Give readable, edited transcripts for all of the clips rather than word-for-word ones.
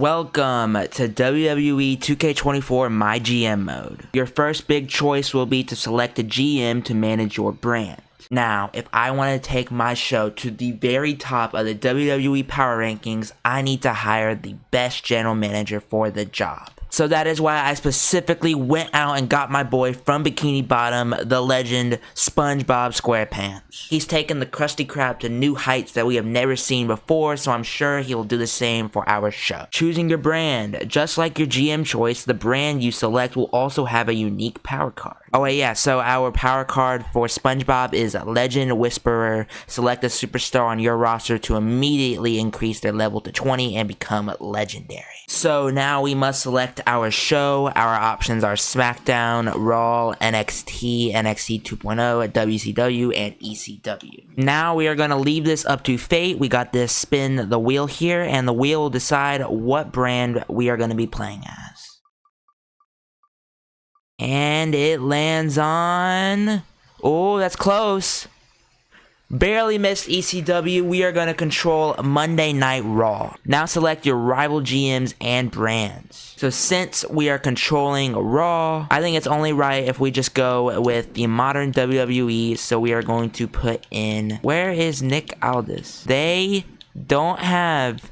Welcome to WWE 2K24 MyGM mode. Your first big choice will be to select a GM to manage your brand. Now, if I want to take my show to the very top of the WWE Power Rankings, I need to hire the best general manager for the job. So that is why I specifically went out and got my boy from Bikini Bottom, the legend SpongeBob SquarePants. He's taken the Krusty Krab to new heights that we have never seen before, so I'm sure he will do the same for our show. Choosing your brand. Just like your GM choice, the brand you select will also have a unique power card. Oh wait, yeah, so our power card for SpongeBob is Legend Whisperer. Select a superstar on your roster to immediately increase their level to 20 and become legendary. So now we must select our show. Our options are Smackdown, Raw, NXT, NXT 2.0, WCW, and ECW. Now we are going to leave this up to fate. We got this spin the wheel here, and the wheel will decide what brand we are going to be playing as. And it lands on... Oh, that's close. Barely missed ECW. We are going to control Monday Night Raw. Now select your rival GMs and brands. So since we are controlling Raw, I think it's only right if we just go with the modern WWE. So we are going to put in... Where is Nick Aldis? They don't have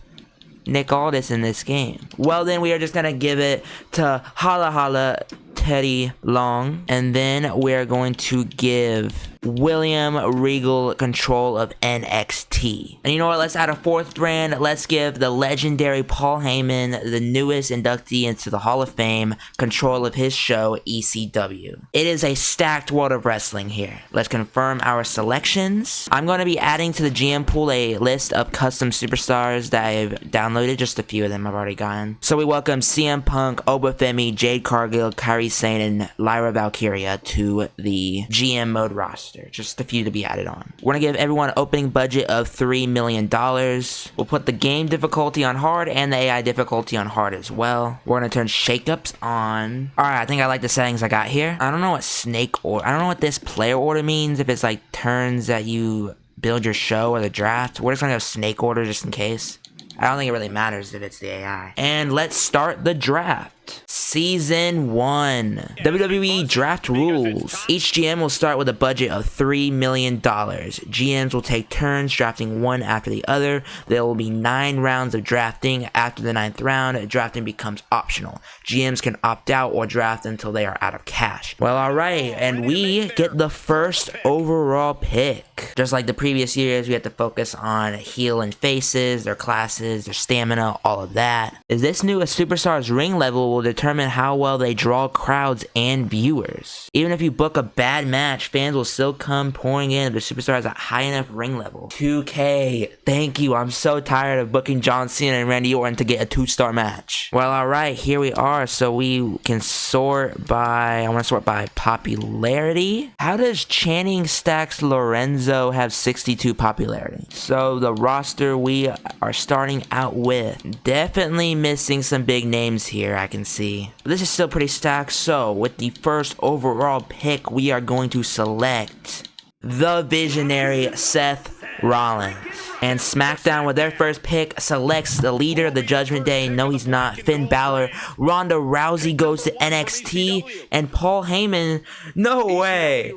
Nick Aldis in this game. Well, then we are just going to give it to Holla Holla Teddy Long. And then we're going to give William Regal control of NXT. And you know what? Let's add a fourth brand. Let's give the legendary Paul Heyman, the newest inductee into the Hall of Fame, control of his show, ECW. It is a stacked world of wrestling here. Let's confirm our selections. I'm going to be adding to the GM pool a list of custom superstars that I've downloaded. Just a few of them I've already gotten. So we welcome CM Punk, Obafemi, Jade Cargill, Kairi Sane, and Lyra Valkyria to the GM mode roster. Just a few to be added on. We're gonna give everyone an opening budget of $3 million. We'll put the game difficulty on hard and the AI difficulty on hard as well. We're gonna turn shakeups on. Alright, I think I like the settings I got here. I don't know what I don't know what this player order means, if it's like turns that you build your show or the draft. We're just gonna go snake order just in case. I don't think it really matters if it's the AI. And let's start the draft. Season 1. WWE Draft Rules. Each GM will start with a budget of $3 million. GMs will take turns drafting one after the other. There will be 9 rounds of drafting. After the 9th round, drafting becomes optional. GMs can opt out or draft until they are out of cash. Well, alright, and we get the first overall pick. Just like the previous years, we have to focus on heel and faces, their classes, their stamina, all of that. Is this new a superstar's ring level will determine how well they draw crowds and viewers. Even if you book a bad match, fans will still come pouring in if the superstar has a high enough ring level. 2K, thank you. I'm so tired of booking John Cena and Randy Orton to get a 2-star match. Well, alright, here we are. So we can sort by, I want to sort by popularity. How does Channing Stacks Lorenzo have 62 popularity? So the roster we are starting out with, definitely missing some big names here, I can see. But this is still pretty stacked. So with the first overall pick, we are going to select the visionary Seth Rollins. And Smackdown with their first pick selects the leader of the Judgment Day. No, he's not. Finn Balor. Ronda Rousey goes to NXT. And Paul Heyman, no way.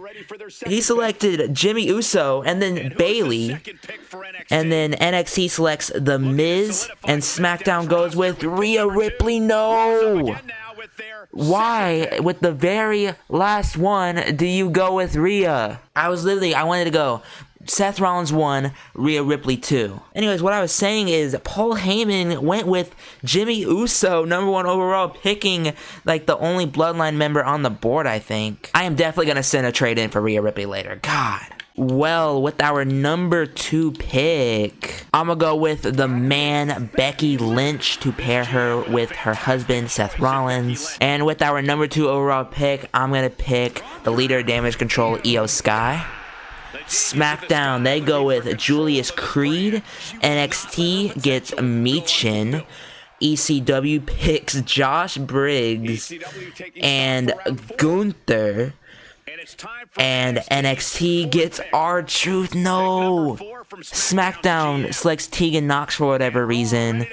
He selected Jimmy Uso and then Bayley. And then NXT selects The Miz. And Smackdown goes with Rhea Ripley. No. Why, with the very last one, do you go with Rhea? I wanted to go Seth Rollins 1, Rhea Ripley 2. Anyways, what I was saying is Paul Heyman went with Jimmy Uso, #1 overall, picking like the only bloodline member on the board, I think. I am definitely going to send a trade in for Rhea Ripley later. God. Well, with our #2 pick, I'm going to go with the man Becky Lynch to pair her with her husband Seth Rollins. And with our #2 overall pick, I'm going to pick the leader of Damage Control, Io Sky. Smackdown, they go with Julius Creed. NXT gets Michin. ECW picks Josh Briggs and Gunther. And NXT gets R-Truth. No. Smackdown selects Tegan Knox for whatever reason.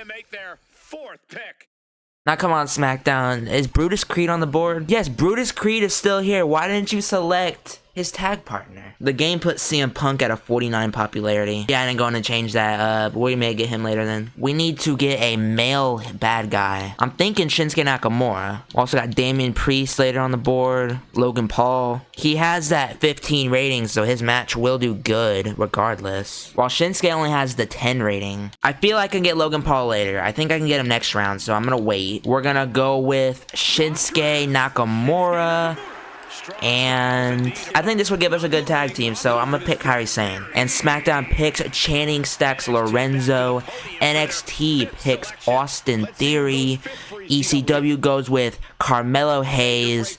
Now come on, SmackDown. Is Brutus Creed on the board? Yes, Brutus Creed is still here. Why didn't you select his tag partner? The game put CM Punk at a 49 popularity. Yeah, I didn't go in and change that. But we may get him later then. We need to get a male bad guy. I'm thinking Shinsuke Nakamura. Also got Damian Priest later on the board. Logan Paul. He has that 15 rating, so his match will do good regardless. While Shinsuke only has the 10 rating. I feel I can get Logan Paul later. I think I can get him next round, so I'm gonna wait. We're gonna go with Shinsuke Nakamura. And I think this will give us a good tag team, so I'm gonna pick Kairi Sane. And SmackDown picks Channing Stacks Lorenzo. NXT picks Austin Theory. ECW goes with Carmelo Hayes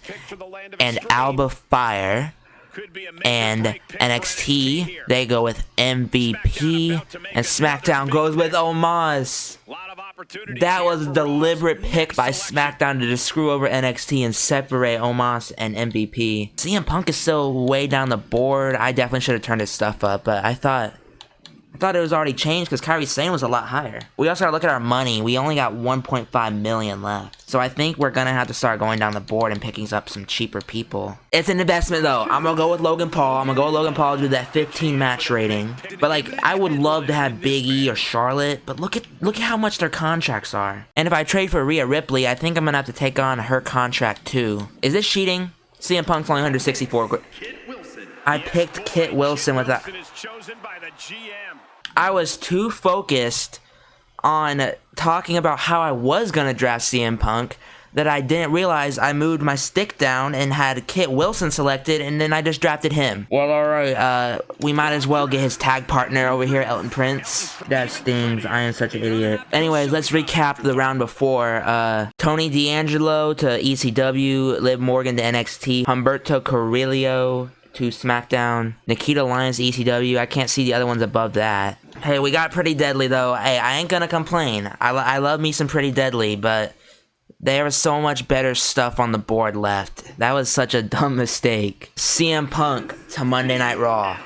and Alba Fire. And NXT, they go with MVP. And SmackDown goes with Omos. That was a deliberate pick by SmackDown to just screw over NXT and separate Omos and MVP. CM Punk is still way down the board. I definitely should have turned his stuff up, but I thought it was already changed because Kairi Sane was a lot higher. We also gotta look at our money. We only got 1.5 million left. So I think we're gonna have to start going down the board and picking up some cheaper people. It's an investment though. I'm gonna go with Logan Paul. I'm gonna go with Logan Paul to do that 15 match rating. But like, I would love to have Big E or Charlotte, but look at how much their contracts are. And if I trade for Rhea Ripley, I think I'm gonna have to take on her contract too. Is this cheating? CM Punk's only 164. I picked Kit Wilson with that. I was too focused on talking about how I was gonna draft CM Punk that I didn't realize I moved my stick down and had Kit Wilson selected, and then I just drafted him. Well, alright, we might as well get his tag partner over here, Elton Prince. That stings. I am such an idiot. Anyways, let's recap the round before. Tony D'Angelo to ECW, Liv Morgan to NXT, Humberto Carrillo to SmackDown, Nikita Lyons to ECW. I can't see the other ones above that. Hey, we got Pretty Deadly though. Hey, I ain't gonna complain. I love me some Pretty Deadly, but there was so much better stuff on the board left. That was such a dumb mistake. CM Punk to Monday Night Raw.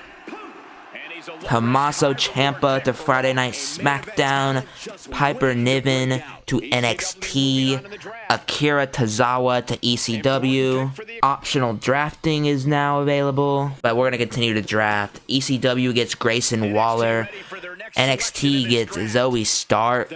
Tommaso Ciampa to Friday Night SmackDown. Piper Niven to NXT. Akira Tozawa to ECW. Optional drafting is now available, but we're going to continue to draft. ECW gets Grayson Waller. NXT gets Zoe Stark.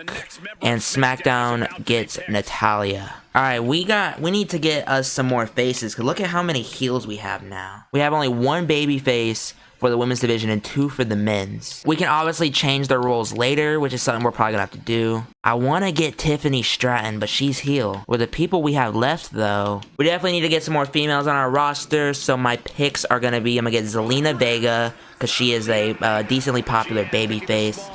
And SmackDown gets Natalya. Alright, we need to get us some more faces, because look at how many heels we have now. We have only one baby face for the women's division and 2 for the men's. We can obviously change the rules later, which is something we're probably gonna have to do. I want to get Tiffany Stratton, but she's heel. With the people we have left though, we definitely need to get some more females on our roster, so my picks are gonna be, I'm gonna get Zelina Vega, because she is a decently popular babyface,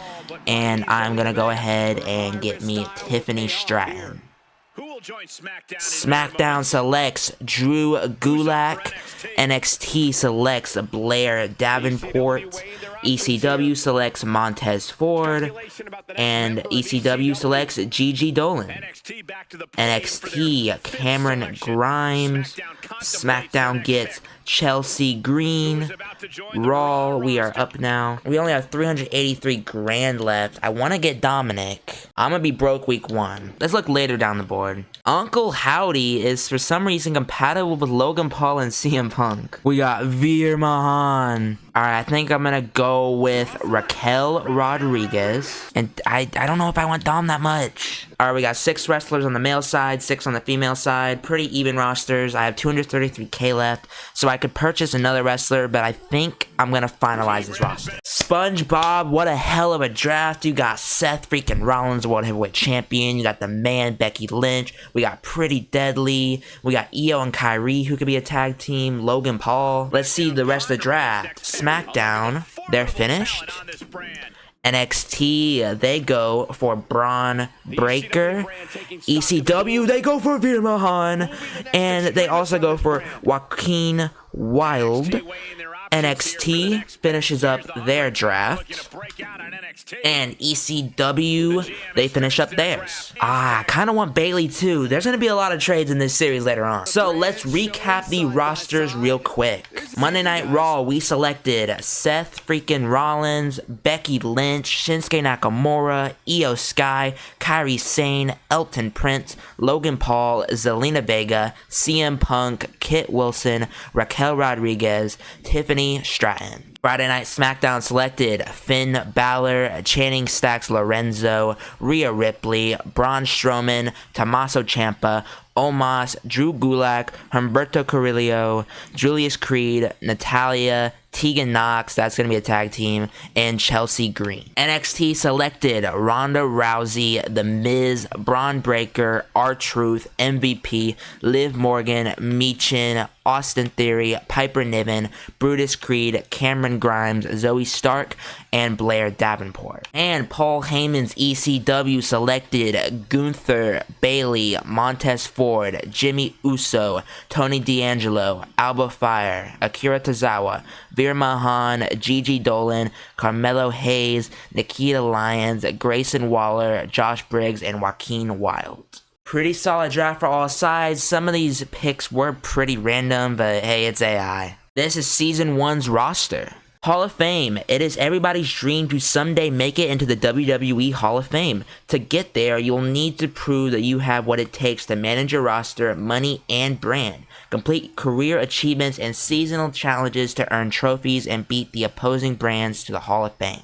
and I'm gonna go ahead and get me Tiffany Stratton. SmackDown selects Drew Gulak. NXT selects Blair Davenport. ECW selects Montez Ford. And ECW selects Gigi Dolan. NXT Cameron Grimes. SmackDown gets Chelsea Green. Raw, we are up now. We only have 383 grand left. I want to get Dominic. I'm going to be broke week 1. Let's look later down the board. Uncle Howdy is for some reason compatible with Logan Paul and CM Punk. We got Veer Mahan. Alright, I think I'm gonna go with Raquel Rodriguez. And I don't know if I want Dom that much. Alright, we got 6 wrestlers on the male side, 6 on the female side. Pretty even rosters. I have 233k left, so I could purchase another wrestler, but I think I'm gonna finalize this roster. SpongeBob, what a hell of a draft. You got Seth freaking Rollins, World Heavyweight Champion. You got the man, Becky Lynch. We got Pretty Deadly. We got Io and Kyrie, who could be a tag team. Logan Paul. Let's see the rest of the draft. SmackDown, they're finished. NXT, they go for Braun Breaker. ECW, they go for Veer Mahan. And they also go for Joaquin Wilde. NXT finishes up their draft. And ECW, they finish up theirs. I kind of want Bayley too. There's going to be a lot of trades in this series later on. So let's recap the rosters real quick. Monday Night Raw, we selected Seth freaking Rollins, Becky Lynch, Shinsuke Nakamura, Io Sky, Kairi Sane, Elton Prince, Logan Paul, Zelina Vega, CM Punk, Kit Wilson, Raquel Rodriguez, Tiffany Stratton. Friday Night Smackdown selected Finn Balor, Channing Stacks Lorenzo, Rhea Ripley, Braun Strowman, Tommaso Ciampa, Omos, Drew Gulak, Humberto Carrillo, Julius Creed, Natalia, Tegan Knox, that's going to be a tag team, and Chelsea Green. NXT selected Ronda Rousey, The Miz, Braun Breaker, R-Truth, MVP, Liv Morgan, Michin, Austin Theory, Piper Niven, Brutus Creed, Cameron Grimes, Zoe Stark, and Blair Davenport. And Paul Heyman's ECW selected Gunther, Bayley, Montez Ford, Jimmy Uso, Tony D'Angelo, Alba Fire, Akira Tozawa, Veer Mahan, Gigi Dolan, Carmelo Hayes, Nikita Lyons, Grayson Waller, Josh Briggs, and Joaquin Wilde. Pretty solid draft for all sides. Some of these picks were pretty random, but hey, it's AI. This is Season 1's roster. Hall of Fame. It is everybody's dream to someday make it into the WWE Hall of Fame. To get there, you'll need to prove that you have what it takes to manage your roster, money, and brand. Complete career achievements and seasonal challenges to earn trophies and beat the opposing brands to the Hall of Fame.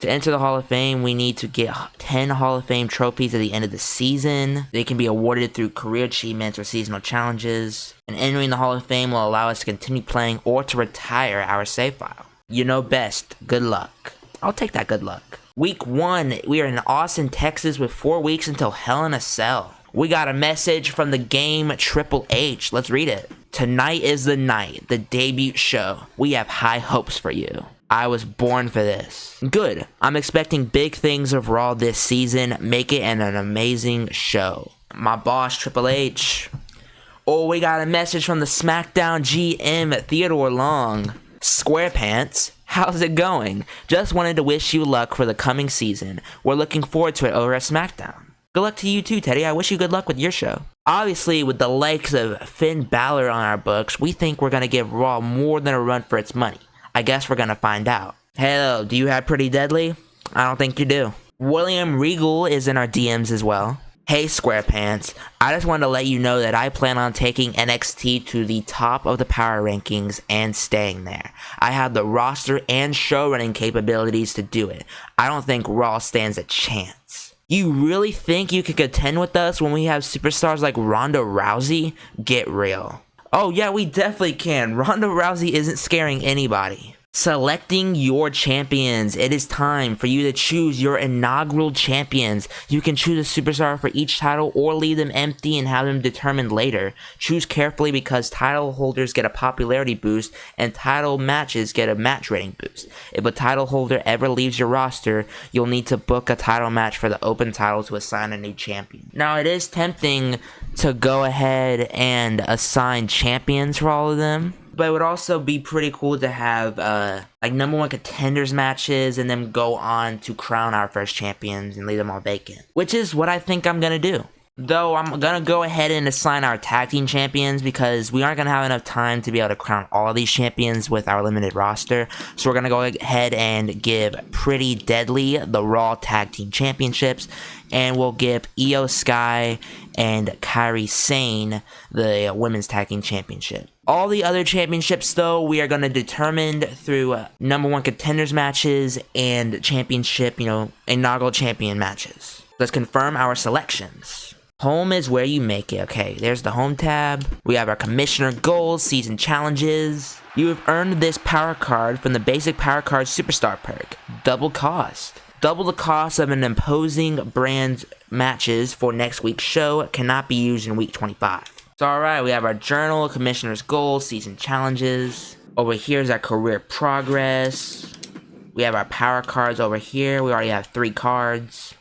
To enter the Hall of Fame, we need to get 10 Hall of Fame trophies at the end of the season. They can be awarded through career achievements or seasonal challenges. And entering the Hall of Fame will allow us to continue playing or to retire our save file. You know best. Good luck. I'll take that good luck. Week 1, we are in Austin, Texas with 4 weeks until Hell in a Cell. We got a message from the game Triple H. Let's read it. Tonight is the night, the debut show. We have high hopes for you. I was born for this. Good. I'm expecting big things of Raw this season. Make it an amazing show. My boss, Triple H. Oh, we got a message from the Smackdown GM, Theodore Long. SquarePants, how's it going? Just wanted to wish you luck for the coming season. We're looking forward to it over at Smackdown. Good luck to you too, Teddy. I wish you good luck with your show. Obviously, with the likes of Finn Balor on our books, we think we're going to give Raw more than a run for its money. I guess we're going to find out. Hello, do you have Pretty Deadly? I don't think you do. William Regal is in our DMs as well. Hey SquarePants, I just wanted to let you know that I plan on taking NXT to the top of the power rankings and staying there. I have the roster and showrunning capabilities to do it. I don't think Raw stands a chance. You really think you could contend with us when we have superstars like Ronda Rousey? Get real. Oh yeah, we definitely can. Ronda Rousey isn't scaring anybody. Selecting your champions. It is time for you to choose your inaugural champions. You can choose a superstar for each title or leave them empty and have them determined later. Choose carefully because title holders get a popularity boost and title matches get a match rating boost. If a title holder ever leaves your roster, you'll need to book a title match for the open title to assign a new champion. Now, it is tempting to go ahead and assign champions for all of them, but it would also be pretty cool to have like number 1 contenders matches and then go on to crown our first champions and leave them all vacant, which is what I think I'm gonna do. Though I'm gonna go ahead and assign our tag team champions because we aren't gonna have enough time to be able to crown all of these champions with our limited roster. So we're gonna go ahead and give Pretty Deadly the Raw Tag Team Championships, and we'll give Io Sky and Kairi Sane the Women's Tag Team Championship. All the other championships, though, we are going to determine through number 1 contenders matches and championship, inaugural champion matches. Let's confirm our selections. Home is where you make it. Okay, there's the home tab. We have our commissioner goals, season challenges. You have earned this power card from the basic power card superstar perk. Double cost. Double the cost of an imposing brand's matches for next week's show cannot be used in week 25. So alright, we have our journal, commissioner's goals, season challenges. Over here is our career progress. We have our power cards over here. We already have 3 cards.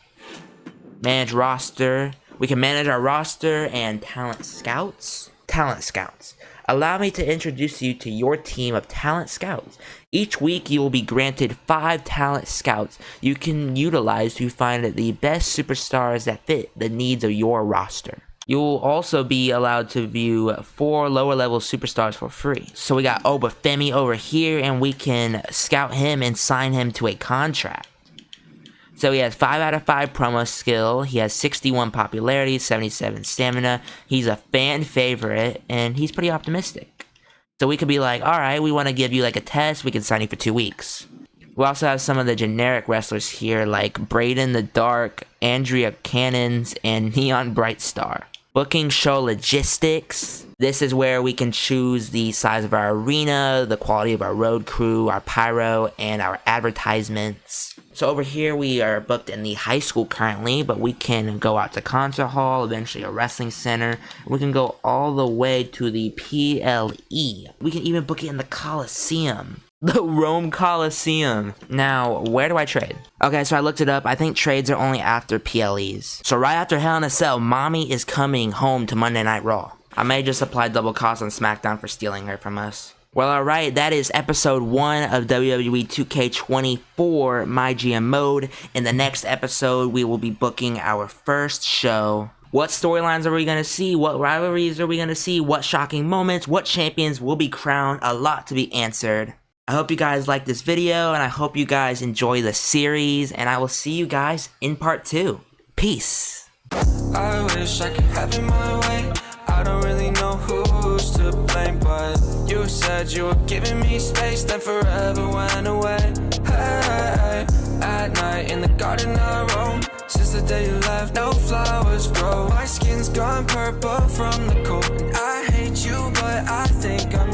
Manage roster. We can manage our roster and talent scouts. talent scouts. Allow me to introduce you to your team of talent scouts. Each week you will be granted 5 talent scouts you can utilize to find the best superstars that fit the needs of your roster. You will also be allowed to view 4 lower level superstars for free. So we got Obafemi over here, and we can scout him and sign him to a contract. So he has 5 out of 5 promo skill, he has 61 popularity, 77 stamina, he's a fan favorite, and he's pretty optimistic. So we could be like, alright, we want to give you like a test, we can sign you for 2 weeks. We also have some of the generic wrestlers here like Braden the Dark, Andrea Cannons, and Neon Brightstar. Booking show logistics. This is where we can choose the size of our arena, the quality of our road crew, our pyro, and our advertisements. So over here we are booked in the high school currently, but we can go out to concert hall, eventually a wrestling center. We can go all the way to the PLE. We can even book it in the Coliseum. The Rome Coliseum. Now, where do I trade? Okay, so I looked it up. I think trades are only after PLEs. So right after Hell in a Cell, Mommy is coming home to Monday Night Raw. I may just apply double cost on Smackdown for stealing her from us. Well, alright, that is episode 1 of WWE 2K24 MyGM mode. In the next episode, we will be booking our first show. What storylines are we going to see? What rivalries are we going to see? What shocking moments? What champions will be crowned? A lot to be answered. I hope you guys like this video, and I hope you guys enjoy the series, and I will see you guys in part 2. Peace. I wish I could have it my way. I don't really know who's to blame, but you said you were giving me space, then forever went away. Hey, at night in the garden I roam. Since the day you left, no flowers grow. My skin's gone purple from the cold, and I hate you, but I think I'm